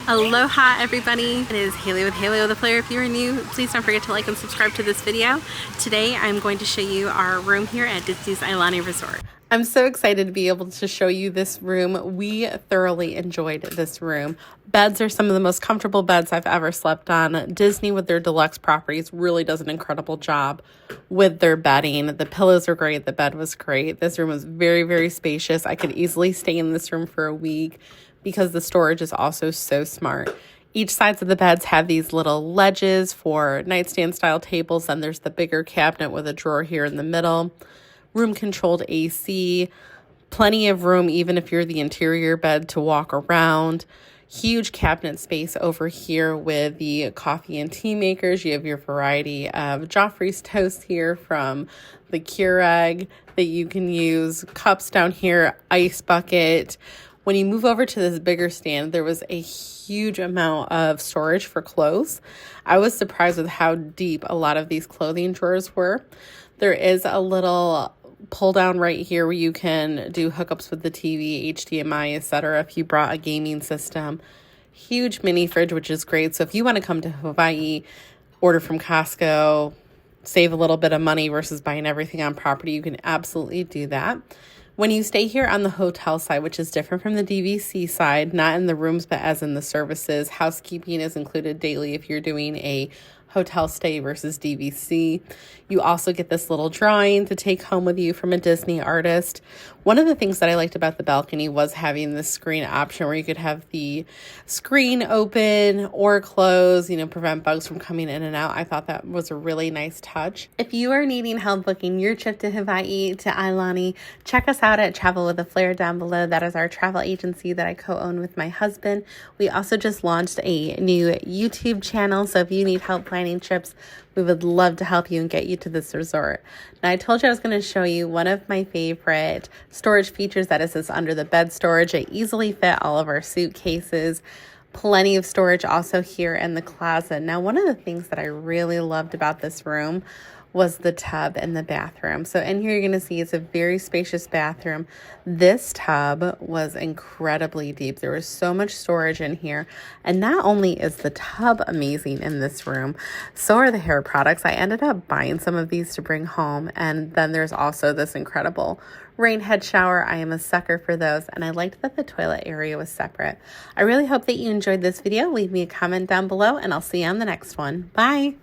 Aloha everybody, it is Haley with the Flair. If you are new, please don't forget to like and subscribe to this video. Today I'm going to show you our room here at Disney's Aulani Resort. I'm so excited to be able to show you this room. We thoroughly enjoyed this room. Beds are some of the most comfortable beds I've ever slept on. Disney with their deluxe properties really does an incredible job with their bedding. The pillows were great, the bed was great. This room was very, very spacious. I could easily stay in this room for a week because the storage is also so smart. Each sides of the beds have these little ledges for nightstand style tables. Then there's the bigger cabinet with a drawer here in the middle. Room controlled AC, plenty of room even if you're the interior bed to walk around. Huge cabinet space over here with the coffee and tea makers. You have your variety of Joffrey's toast here from the Keurig that you can use. Cups down here, ice bucket. When you move over to this bigger stand, there was a huge amount of storage for clothes. I was surprised with how deep a lot of these clothing drawers were. There is a little pull down right here where you can do hookups with the TV, HDMI, etc. if you brought a gaming system. Huge mini fridge, which is great. So if you want to come to Hawaii, order from Costco, save a little bit of money versus buying everything on property, you can absolutely do that. When you stay here on the hotel side, which is different from the DVC side, not in the rooms, but as in the services, housekeeping is included daily if you're doing a hotel stay versus DVC. You also get this little drawing to take home with you from a Disney artist. One of the things that I liked about the balcony was having this screen option where you could have the screen open or close, prevent bugs from coming in and out. I thought that was a really nice touch. If you are needing help booking your trip to Hawaii, to Aulani, check us out at Travel with a Flair down below. That is our travel agency that I co-own with my husband. We also just launched a new YouTube channel, so if you need help planning trips, we would love to help you and get you to this resort. Now, I told you I was going to show you one of my favorite storage features, that is this under the bed storage. It easily fit all of our suitcases. Plenty of storage also here in the closet. Now, one of the things that I really loved about this room was the tub in the bathroom. So in here, you're going to see it's a very spacious bathroom. This tub was incredibly deep. There was so much storage in here. And not only is the tub amazing in this room, so are the hair products. I ended up buying some of these to bring home. And then there's also this incredible rain head shower. I am a sucker for those. And I liked that the toilet area was separate. I really hope that you enjoyed this video. Leave me a comment down below and I'll see you on the next one. Bye.